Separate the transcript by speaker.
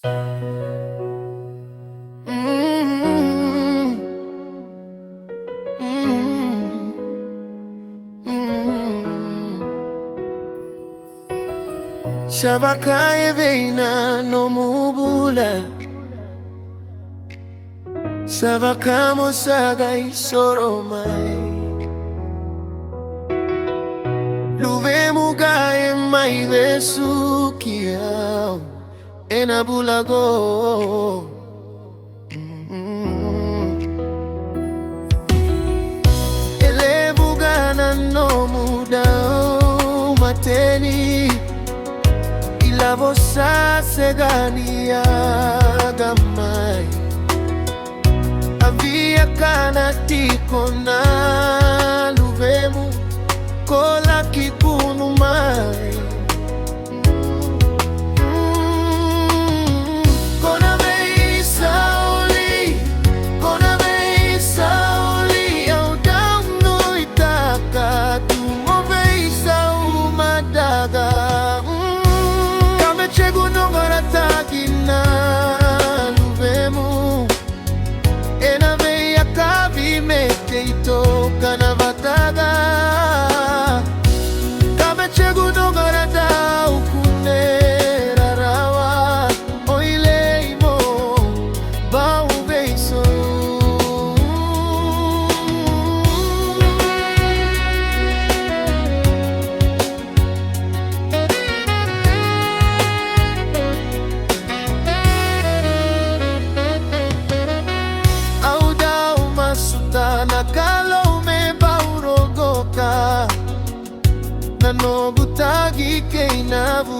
Speaker 1: Mm, mm, mm. Shabakaye beina no mubula Sabakamo sagay soromay Luvemu gaye may besukiyaw Enabulago Elebugana no mudao mateni Ilavo sa segania gamay Avia kana tiko na luvemu Kola kipunu mai Kona mei sauli Kona mei sauli Au daunu itaka Tumo mei sau madaga Kame chegu nongora tagina luvemu Ena veia kavi mete itoka na vataga Kame chegu nongora da ukunera rawa Oile imo bau beiso Nakalo me baurogoka Nanobutagi kei navu